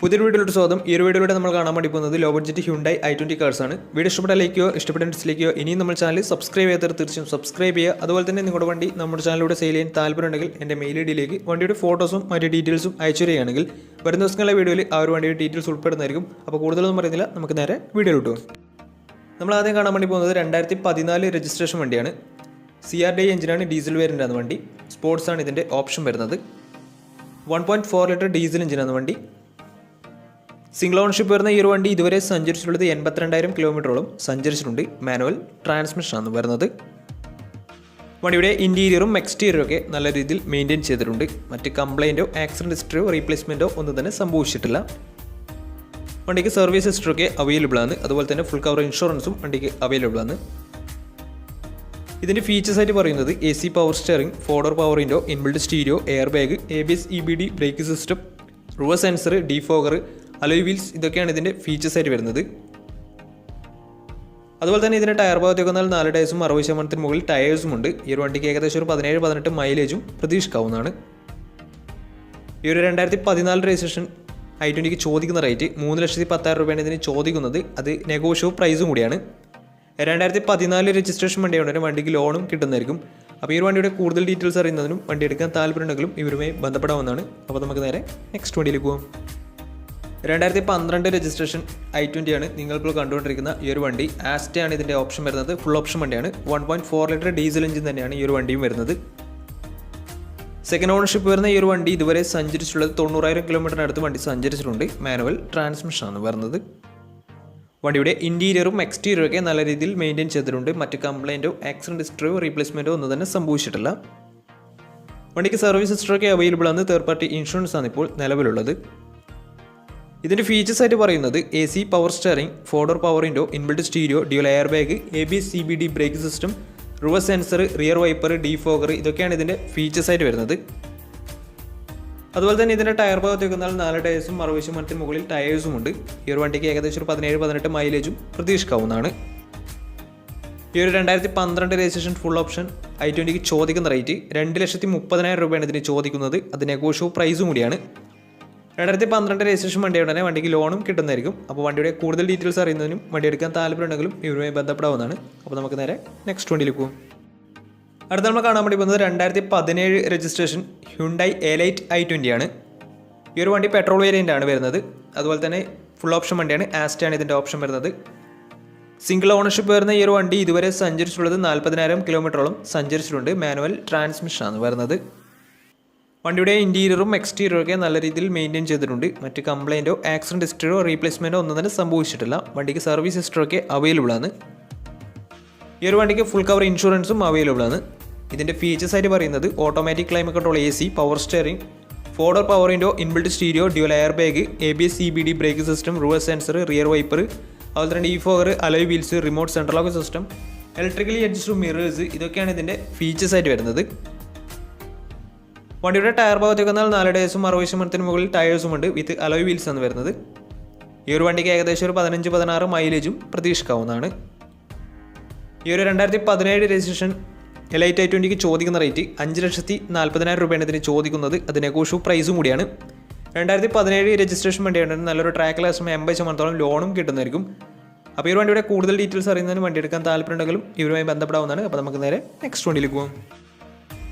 പുതിയൊരു വീഡിയോയിലോട്ട് സ്വാഗതം. ഈ ഒരു വീഡിയോയിലൂടെ നമ്മൾ കാണാൻ വേണ്ടി പോകുന്നത് low budget Hyundai i20 cars ആണ്. വീഡിയോ ഇഷ്ടപ്പെട്ട ലൈക്കോ ഇഷ്ടപ്പെട്ട ഡിസ്ലൈക്കോ ഇനിയും നമ്മൾ ചാനൽ സബ്സ്ക്രൈബ് ചെയ്യാത്തവർ തീർച്ചയായും സബ്സ്ക്രൈബ് ചെയ്യുക. അതുപോലെ തന്നെ നിങ്ങളുടെ വണ്ടി നമ്മുടെ ചാനലിലൂടെ സെയിൽ ചെയ്യാൻ താല്പര്യമുണ്ടെങ്കിൽ എൻ്റെ മെയിൽ ഐഡിയിലേക്ക് വണ്ടിയുടെ ഫോട്ടോസും മറ്റ് ഡീറ്റെയിൽസും അയച്ചു തരികയാണെങ്കിൽ വരുന്ന ദിവസങ്ങളിലെ വീഡിയോയിൽ ആ ഒരു വണ്ടിയുടെ ഡീറ്റെയിൽസ് ഉൾപ്പെടുന്നതായിരിക്കും. അപ്പോൾ കൂടുതലൊന്നും പറയുന്നില്ല, നമുക്ക് നേരെ വീഡിയോയിലോട്ട് പോകും. നമ്മൾ ആദ്യം കാണാൻ വേണ്ടി പോകുന്നത് 2014 രജിസ്ട്രേഷൻ വണ്ടിയാണ്. CRDI എഞ്ചിനാണ്, ഡീസൽ വേരിയൻ്റാണ് വണ്ടി. സ്പോർട്സ് ആണ് ഇതിൻ്റെ ഓപ്ഷൻ വരുന്നത്. 1.4 ലിറ്റർ ഡീസൽ എഞ്ചിനാണ് വണ്ടി. സിംഗിൾ ഓണർഷിപ്പ് വരുന്ന ഈ ഒരു വണ്ടി ഇതുവരെ സഞ്ചരിച്ചിട്ടുള്ളത് 82,000 കിലോമീറ്ററോളം സഞ്ചരിച്ചിട്ടുണ്ട്. മാനുവൽ ട്രാൻസ്മിഷനാണ് വരുന്നത്. വണ്ടിയുടെ ഇൻറ്റീരിയറും എക്സ്റ്റീരിയറും ഒക്കെ നല്ല രീതിയിൽ മെയിൻറ്റെയിൻ ചെയ്തിട്ടുണ്ട്. മറ്റ് കംപ്ലൈൻറ്റോ ആക്സിഡൻറ്റ് ഹിസ്റ്ററിയോ റീപ്ലേസ്മെൻറ്റോ ഒന്നും തന്നെ സംഭവിച്ചിട്ടില്ല. വണ്ടിക്ക് സർവീസ് ഹിസ്റ്ററൊക്കെ അവൈലബിൾ ആണ്. അതുപോലെ തന്നെ ഫുൾ കവർ ഇൻഷുറൻസും വണ്ടിക്ക് അവൈലബിൾ ആണ്. ഇതിൻ്റെ ഫീച്ചേഴ്സ് ആയിട്ട് പറയുന്നത് AC power steering, 4 power window, inbuilt stereo, air bag, ABS EBD brake system, reverse sensor, defogger, alloy wheels, ഇതൊക്കെയാണ് ഇതിൻ്റെ ഫീച്ചേഴ്സ് ആയിട്ട് വരുന്നത്. അതുപോലെ തന്നെ ഇതിൻ്റെ ടയർ ഭാഗത്തേക്ക് വന്നാൽ 4 ടയേഴ്സും 60% മുകളിൽ ടയേഴ്സും ഉണ്ട്. ഈ ഒരു വണ്ടിക്ക് ഏകദേശം ഒരു 17-18 മൈലേജും പ്രതീക്ഷിക്കാവുന്നതാണ്. ഈ ഒരു 2014 രജിസ്ട്രേഷൻ i20ക്ക് ചോദിക്കുന്ന റേറ്റ് 3,10,000 രൂപയാണ് ഇതിന് ചോദിക്കുന്നത്. അത് നെഗോഷ്യബിൾ പ്രൈസും കൂടിയാണ്. 2014 രജിസ്ട്രേഷൻ വണ്ടിയാണ്, വണ്ടിക്ക് ലോണും കിട്ടുന്നതായിരിക്കും. അപ്പോൾ ഈ ഒരു വണ്ടിയുടെ കൂടുതൽ ഡീറ്റെയിൽസ് അറിയുന്നതിനും വണ്ടി എടുക്കാൻ താല്പര്യമുണ്ടെങ്കിലും ഇവരുമായി ബന്ധപ്പെടാവുന്നതാണ്. അപ്പോൾ നമുക്ക് നേരെ നെക്സ്റ്റ് വണ്ടിയിലേക്ക് പോകാം. 2012 രജിസ്ട്രേഷൻ i20 ആണ് നിങ്ങളിപ്പോൾ കണ്ടുകൊണ്ടിരിക്കുന്ന ഈ ഒരു വണ്ടി. ആസ്റ്റയാണ് ഇതിൻ്റെ ഓപ്ഷൻ വരുന്നത്. ഫുൾ ഓപ്ഷൻ വണ്ടിയാണ്. 1.4 ലിറ്റർ ഡീസൽ എഞ്ചിൻ തന്നെയാണ് ഈ ഒരു വണ്ടിയും വരുന്നത്. സെക്കൻഡ് ഓണർഷിപ്പ് വരുന്ന ഈ ഒരു വണ്ടി ഇതുവരെ സഞ്ചരിച്ചിട്ടുള്ളത് 90,000 കിലോമീറ്ററിനടുത്ത് വണ്ടി സഞ്ചരിച്ചിട്ടുണ്ട്. മാനുവൽ ട്രാൻസ്മിഷനാണ് വരുന്നത്. വണ്ടിയുടെ ഇൻറ്റീരിയറും എക്സ്റ്റീരിയറും ഒക്കെ നല്ല രീതിയിൽ മെയിൻറ്റെയിൻ ചെയ്തിട്ടുണ്ട്. മറ്റ് കംപ്ലൈൻറ്റോ ആക്സിഡൻറ്റ് ഹിസ്റ്ററിയോ റീപ്ലേസ്മെൻറ്റോ ഒന്നും തന്നെ സംഭവിച്ചിട്ടില്ല. വണ്ടിക്ക് സർവീസ് ഹിസ്റ്ററൊക്കെ അവൈലബിൾ ആണ്. തേർഡ് പാർട്ടി ഇൻഷുറൻസ് ആണ് ഇപ്പോൾ നിലവിലുള്ളത്. ഇതിൻ്റെ ഫീച്ചേഴ്സ് ആയിട്ട് പറയുന്നത് AC power steering, 4 power window, inbuilt stereo, dual air bag, ABS EBD brake system, reverse sensor, rear wiper, defogger, ഇതൊക്കെയാണ് ഇതിൻ്റെ ഫീച്ചേഴ്സ് ആയിട്ട് വരുന്നത്. അതുപോലെ തന്നെ ഇതിൻ്റെ ടയർ ഭാഗത്തേക്ക് വന്നാൽ 4 ടയേഴ്സും 60% മുകളിൽ ടയേഴ്സും ഉണ്ട്. ഈ ഒരു വണ്ടിക്ക് ഏകദേശം ഒരു 17-18 മൈലേജും പ്രതീക്ഷിക്കാവുന്നതാണ്. ഈ ഒരു 2012 രജിസ്ട്രേഷൻ ഫുൾ ഓപ്ഷൻ i20ക്ക് ചോദിക്കുന്ന റേറ്റ് 2,30,000 രൂപയാണ് ഇതിന് ചോദിക്കുന്നത്. അത് നെഗോഷ്യബിൾ പ്രൈസും കൂടിയാണ്. 2012 രജിസ്ട്രേഷൻ വണ്ടിയുടെ തന്നെ വണ്ടിക്ക് ലോണും കിട്ടുന്നതായിരിക്കും. അപ്പോൾ വണ്ടിയുടെ കൂടുതൽ ഡീറ്റെയിൽസ് അറിയുന്നതിനും വണ്ടി എടുക്കാൻ താല്പര്യമുണ്ടെങ്കിലും ഇവരുമായി ബന്ധപ്പെടാവുന്നതാണ്. അപ്പോൾ നമുക്ക് നേരെ നെക്സ്റ്റ് വണ്ടിയിലേക്ക് പോകും. അടുത്ത നമ്മൾ കാണാൻ വേണ്ടി പോകുന്നത് 2017 രജിസ്ട്രേഷൻ ഹ്യുണ്ടായി എലൈറ്റ് i20 ആണ്. ഈ ഒരു വണ്ടി പെട്രോൾ വേരിയൻ്റ് ആണ് വരുന്നത്. അതുപോലെ തന്നെ ഫുൾ ഓപ്ഷൻ വണ്ടിയാണ്. ആസ്റ്റയാണ് ഇതിൻ്റെ ഓപ്ഷൻ വരുന്നത്. സിംഗിൾ ഓണർഷിപ്പ് വരുന്ന ഈ ഒരു വണ്ടി ഇതുവരെ സഞ്ചരിച്ചിട്ടുള്ളത് 40,000 കിലോമീറ്ററോളം സഞ്ചരിച്ചിട്ടുണ്ട്. മാനുവൽ ട്രാൻസ്മിഷനാണ് വരുന്നത്. വണ്ടിയുടെ ഇൻറ്റീരിയറും എക്സ്റ്റീരിയറും ഒക്കെ നല്ല രീതിയിൽ മെയിൻറ്റെയിൻ ചെയ്തിട്ടുണ്ട്. മറ്റ് കംപ്ലൈൻറ്റോ ആക്സിഡൻറ്റ് ഹിസ്റ്ററിയോ റീപ്ലേസ്മെൻറ്റോ ഒന്നും തന്നെ സംഭവിച്ചിട്ടില്ല. വണ്ടിക്ക് സർവീസ് ഹിസ്റ്ററൊക്കെ അവൈലബിൾ ആണ്. ഈ ഒരു വണ്ടിക്ക് ഫുൾ കവർ ഇൻഷുറൻസും അവൈലബിൾ ആണ്. ഇതിൻ്റെ ഫീച്ചേഴ്സ് ആയിട്ട് പറയുന്നത് automatic climate control, AC power steering, 4 power window, inbuilt stereo, dual air bag, ABS EBD brake system, reverse sensor, rear wiper, അതുപോലെ തന്നെ defogger, alloy wheels, remote central lock system, electrically adjustable mirrors, ഇതൊക്കെയാണ് ഇതിൻ്റെ features ആയിട്ട് വരുന്നത്. വണ്ടിയുടെ tyre ഭാഗത്തേക്ക് വന്നാൽ 4 ടയേഴ്സും 60% മുകളിൽ ടയേഴ്സും ഉണ്ട്. വിത്ത് അലോയ് വീൽസ് ആണ് വരുന്നത്. ഈ ഒരു വണ്ടിക്ക് ഏകദേശം ഒരു 15-16 മൈലേജും പ്രതീക്ഷിക്കാവുന്നതാണ്. ഈ ഒരു 2017 രജിസ്ട്രേഷൻ എലൈറ്റ് i20ക്ക് ചോദിക്കുന്ന റേറ്റ് 5,40,000 രൂപയാണ് ഇതിന് ചോദിക്കുന്നത്. അത് നെഗോഷ്യബിൾ പ്രൈസും കൂടിയാണ്. 2017 രജിസ്ട്രേഷൻ വണ്ടിയാണ്. നല്ലൊരു ട്രാക്ക് ലാസ്റ്റും 80% ലോണും കിട്ടുന്നതായിരിക്കും. അപ്പോൾ ഈ ഒരു വണ്ടിയുടെ കൂടുതൽ ഡീറ്റെയിൽസ് അറിയുന്നതിന് വണ്ടി എടുക്കാൻ താല്പര്യമുണ്ടെങ്കിലും ഇവരുമായി ബന്ധപ്പെടാവുന്നതാണ്. അപ്പോൾ നമുക്ക് നേരെ നെക്സ്റ്റ് വണ്ടിയിലേക്ക് പോകാം.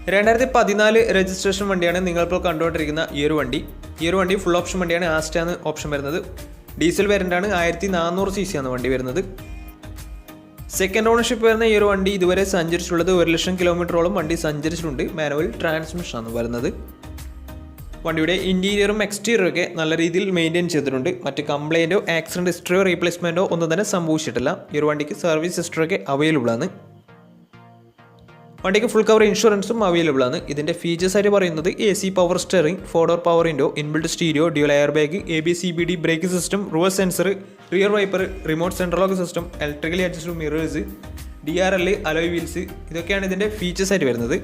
2014 രജിസ്ട്രേഷൻ വണ്ടിയാണ് നിങ്ങളിപ്പോൾ കണ്ടുകൊണ്ടിരിക്കുന്ന ഈ ഒരു വണ്ടി. ഈ ഒരു വണ്ടി ഫുൾ ഓപ്ഷൻ വണ്ടിയാണ്. ആസ്റ്റാണ് ഓപ്ഷൻ വരുന്നത്. ഡീസൽ വേരിയൻ്റാണ്. 1400 cc ആണ് വണ്ടി വരുന്നത്. സെക്കൻഡ് ഓണർഷിപ്പ് വരുന്ന ഈ ഒരു വണ്ടി ഇതുവരെ സഞ്ചരിച്ചിട്ടുള്ളത് 1,00,000 കിലോമീറ്ററോളം വണ്ടി സഞ്ചരിച്ചിട്ടുണ്ട്. മാനുവൽ ട്രാൻസ്മിഷനാണ് വരുന്നത്. വണ്ടിയുടെ ഇൻറ്റീരിയറും എക്സ്റ്റീരിയറും ഒക്കെ നല്ല രീതിയിൽ മെയിൻറ്റെയിൻ ചെയ്തിട്ടുണ്ട്. മറ്റ് കംപ്ലൈൻറ്റോ ആക്സിഡൻറ്റ് ഹിസ്റ്ററിയോ റീപ്ലേസ്മെൻറ്റോ ഒന്നും തന്നെ സംഭവിച്ചിട്ടില്ല. ഈ ഒരു വണ്ടിക്ക് സർവീസ് ഹിസ്റ്ററൊക്കെ അവൈലബിൾ ആണ്. വണ്ടിക്ക് ഫുൾ കവർ ഇൻഷുറൻസും അവൈലബിൾ ആണ്. ഇതിൻ്റെ ഫീച്ചേഴ്സ് ആയിട്ട് പറയുന്നത് AC power steering, 4 power window, inbuilt stereo, dual air bag, ABS EBD brake system, reverse sensor, rear wiper, remote central lock system, electrically adjustable mirrors, DRL, alloy wheels, ഇതൊക്കെയാണ് ഇതിൻ്റെ features ആയിട്ട് വരുന്നത്.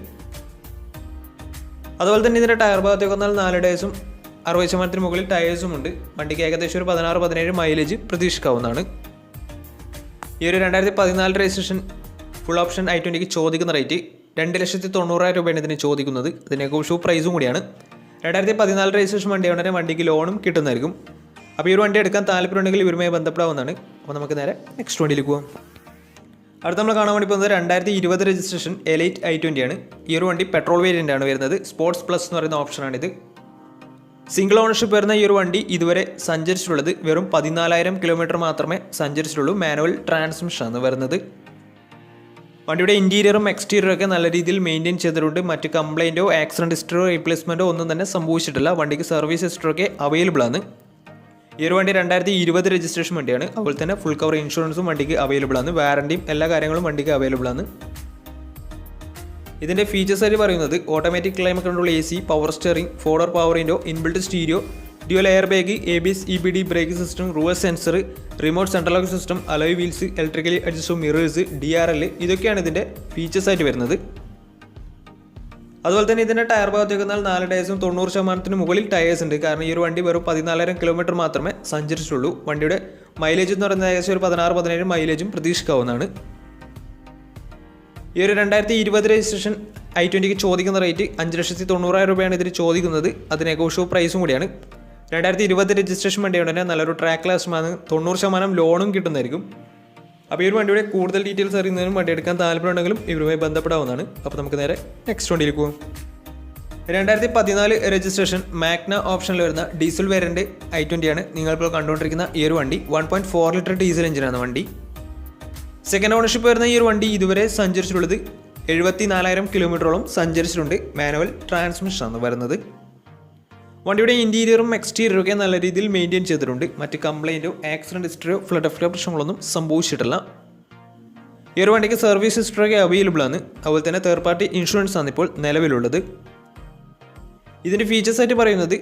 അതുപോലെ തന്നെ ഇതിൻ്റെ ടയർ ഭാഗത്തേക്ക് വന്നാൽ 4 ടയേഴ്സും 60% മുകളിൽ ടയേഴ്സും ഉണ്ട്. വണ്ടിക്ക് ഏകദേശം ഒരു 16-17 മൈലേജ് പ്രതീക്ഷിക്കാവുന്നതാണ്. ഈ ഒരു 2014 രജിസ്ട്രേഷൻ ഫുൾ ഓപ്ഷൻ i20ക്ക് ചോദിക്കുന്ന റേറ്റ് 2,90,000 രൂപയാണ് ഇതിന് ചോദിക്കുന്നത്. ഇത് നെഗോഷ്യബിൾ പ്രൈസും കൂടിയാണ്. 2014 രജിസ്ട്രേഷൻ വണ്ടിയാണ്. വണ്ടിക്ക് ലോണും കിട്ടുന്നതായിരിക്കും. അപ്പോൾ ഈ ഒരു വണ്ടി എടുക്കാൻ താല്പര്യമുണ്ടെങ്കിൽ ഇവരുമായി ബന്ധപ്പെടാവുന്നതാണ്. അപ്പോൾ നമുക്ക് നേരെ നെക്സ്റ്റ് വണ്ടിയിലേക്ക് പോകാം. അടുത്ത നമ്മൾ കാണാൻ വേണ്ടി പോകുന്നത് 2020 രജിസ്ട്രേഷൻ എലൈറ്റ് i20 ആണ്. ഈ ഒരു വണ്ടി പെട്രോൾ വേരിയൻ്റ് ആണ് വരുന്നത്. സ്പോർട്സ് പ്ലസ് എന്ന് പറയുന്ന ഓപ്ഷനാണിത്. സിംഗിൾ ഓണർഷിപ്പ് വരുന്ന ഈ ഒരു വണ്ടി ഇതുവരെ സഞ്ചരിച്ചിട്ടുള്ളത് വെറും 14,000 കിലോമീറ്റർ മാത്രമേ സഞ്ചരിച്ചിട്ടുള്ളൂ. മാനുവൽ ട്രാൻസ്മിഷനാണ് വരുന്നത്. വണ്ടിയുടെ ഇൻറ്റീരിയറും എക്സ്റ്റീരിയറും ഒക്കെ നല്ല രീതിയിൽ മെയിൻറ്റെയിൻ ചെയ്തിട്ടുണ്ട്. മറ്റ് കംപ്ലൈൻറ്റോ ആക്സിഡൻറ്റ് ഹിസ്റ്ററോ റീപ്ലേസ്മെൻറ്റോ ഒന്നും തന്നെ സംഭവിച്ചിട്ടില്ല. വണ്ടിക്ക് സർവീസ് ഹിസ്റ്ററൊക്കെ അവൈലബിൾ ആണ്. ഈ ഒരു വണ്ടി 2020 രജിസ്ട്രേഷൻ വണ്ടിയാണ്. അതുപോലെ തന്നെ ഫുൾ കവർ ഇൻഷുറൻസും വണ്ടിക്ക് അവൈലബിൾ ആണ്. വാറണ്ടിയും എല്ലാ കാര്യങ്ങളും വണ്ടിക്ക് അവൈലബിൾ ആണ്. ഇതിൻ്റെ ഫീച്ചേഴ്സ് ആയിട്ട് പറയുന്നത് automatic climate control AC, power steering, ഫോർഡർ power window, inbuilt stereo, dual air bag, ABS EBD brake system, reverse sensor, remote central lock system, alloy wheels, electrically adjustable mirrors, DRL ഇതൊക്കെയാണ് ഇതിൻ്റെ features ആയിട്ട് വരുന്നത്. അതുപോലെ തന്നെ ഇതിൻ്റെ tyre ഭാഗത്തേക്ക് വന്നാൽ 4 ടയേഴ്സും 90% മുകളിൽ ടയേഴ്സ് ഉണ്ട്. കാരണം ഈ ഒരു വണ്ടി വെറും 14,000 കിലോമീറ്റർ മാത്രമേ സഞ്ചരിച്ചിട്ടുള്ളൂ. വണ്ടിയുടെ മൈലേജ് എന്ന് പറയുന്നത് ഏകദേശം ഒരു 16-17 മൈലേജും പ്രതീക്ഷിക്കാവുന്നതാണ്. ഈ ഒരു 2020 രജിസ്ട്രേഷൻ i20ക്ക് ചോദിക്കുന്ന റേറ്റ് 5,90,000 രൂപയാണ് ഇതിന് ചോദിക്കുന്നത്. അത് നെഗോഷ്യബിൾ പ്രൈസും കൂടിയാണ്. 2020 രജിസ്ട്രേഷൻ വണ്ടിയുണ്ട് തന്നെ നല്ലൊരു ട്രാക്ക് ലാസ്റ്റുമാണ്. 90% ലോണും കിട്ടുന്നതായിരിക്കും. അപ്പോൾ ഈ ഒരു വണ്ടിയുടെ കൂടുതൽ ഡീറ്റെയിൽസ് അറിയുന്നതിനും വണ്ടി എടുക്കാൻ താല്പര്യമുണ്ടെങ്കിലും ഇവരുമായി ബന്ധപ്പെടാവുന്നതാണ്. അപ്പോൾ നമുക്ക് നേരെ നെക്സ്റ്റ് വണ്ടിയിലേക്ക് പോകും. 2014 രജിസ്ട്രേഷൻ മാഗ്ന ഓപ്ഷനിൽ വരുന്ന ഡീസൽ വേരിയൻ്റ് i20 ആണ് നിങ്ങളിപ്പോൾ കണ്ടുകൊണ്ടിരിക്കുന്ന ഈ ഒരു വണ്ടി. 1.4 ലിറ്റർ ഡീസൽ എഞ്ചിനാണ് വണ്ടി. സെക്കൻഡ് ഓണർഷിപ്പ് വരുന്ന ഈ ഒരു വണ്ടി ഇതുവരെ സഞ്ചരിച്ചിട്ടുള്ളത് 74,000 കിലോമീറ്ററോളം സഞ്ചരിച്ചിട്ടുണ്ട്. മാനുവൽ ട്രാൻസ്മിഷനാണ് വരുന്നത്. വണ്ടിയുടെ ഇൻറ്റീരിയറും എക്സ്റ്റീരിയറും ഒക്കെ നല്ല രീതിയിൽ മെയിൻറ്റെയിൻ ചെയ്തിട്ടുണ്ട്. മറ്റ് കംപ്ലൈൻറ്റോ ആക്സിഡൻറ്റ് ഹിസ്റ്ററിയോ ഫ്ലഡ് ഓഫ് പ്രശ്നങ്ങളൊന്നും സംഭവിച്ചിട്ടില്ല. ഈ ഒരു വണ്ടിക്ക് സർവീസ് ഹിസ്റ്ററൊക്കെ അവൈലബിൾ ആണ്. അതുപോലെ തന്നെ തേർഡ് പാർട്ടി ഇൻഷുറൻസ് ആണ് ഇപ്പോൾ നിലവിലുള്ളത്. ഇതിൻ്റെ ഫീച്ചേഴ്സ് ആയിട്ട് പറയുന്നത്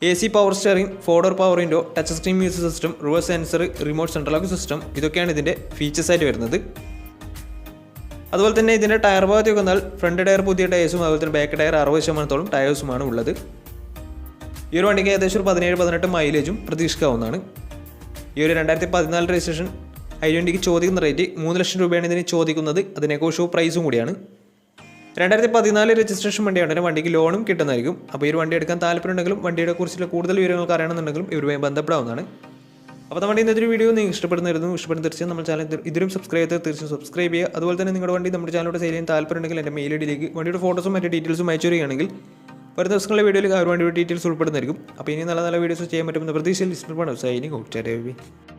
AC, power steering, ഫോർഡർ power window, touch screen music system, reverse sensor, remote central lock system ഇതൊക്കെയാണ് ഇതിൻ്റെ ഫീച്ചേഴ്സ് ആയിട്ട് വരുന്നത്. അതുപോലെ തന്നെ ഇതിൻ്റെ ടയർ ഭാഗത്തേക്ക് വന്നാൽ ഫ്രണ്ട് ടയർ പുതിയ ടയേഴ്സും അതുപോലെ തന്നെ ബാക്ക് ടയർ 60% ടയേഴ്സുമാണ് ഉള്ളത്. ഈ ഒരു വണ്ടിക്ക് ഏകദേശം 17-18 മൈലേജും പ്രതീക്ഷിക്കാവുന്നതാണ്. ഈ ഒരു 2014 രജിസ്ട്രേഷൻ i20ക്ക് ചോദിക്കുന്ന റേറ്റ് 3 ലക്ഷം രൂപയാണ് ഇതിന് ചോദിക്കുന്നത്. അത് നെഗോഷ്യബിൾ പ്രൈസും കൂടിയാണ്. 2014 രജിസ്ട്രേഷൻ വണ്ടിയാണ്. വണ്ടിക്ക് ലോണും കിട്ടുന്നതായിരിക്കും. അപ്പോൾ ഈ ഒരു വണ്ടി എടുക്കാൻ താല്പര്യമുണ്ടെങ്കിലും വണ്ടിയുടെ കുറിച്ചുള്ള കൂടുതൽ വിവരങ്ങൾക്ക് അറിയണമെന്നുണ്ടെങ്കിലും ഇവരുമായി ബന്ധപ്പെടാവുന്നതാണ്. അപ്പോൾ നമ്മുടെ ഇന്നത്തെ ഒരു വീഡിയോ നിങ്ങൾ ഇഷ്ടപ്പെടുന്ന തീർച്ചയായും നമ്മുടെ ചാനൽ ഇതിലും സബ്സ്ക്രൈബ് ചെയ്ത് തീർച്ചയായും സബ്സ്ക്രൈബ് ചെയ്യുക. അതുപോലെ തന്നെ നിങ്ങളുടെ വണ്ടി നമ്മുടെ ചാനലോട് സെയിൽ ചെയ്യാൻ താല്പര്യമുണ്ടെങ്കിൽ എൻ്റെ മെയിൽ ഐഡിയിലേക്ക് വണ്ടിയുടെ ഫോട്ടോസും മറ്റു ഡീറ്റെയിൽസും അയച്ചു തരികയാണെങ്കിൽ വരുന്ന ദിവസങ്ങളിലെ വീഡിയോയിൽ ആ ഒരു വണ്ടിയുടെ ഡീറ്റെയിൽസ് ഉൾപ്പെടുന്നതായിരിക്കും. അപ്പോൾ ഇനി നല്ല നല്ല വീഡിയോസ് ചെയ്യാൻ പറ്റുമെന്ന പ്രതീക്ഷയിൽ സൈനിങ് ഔട്ട്.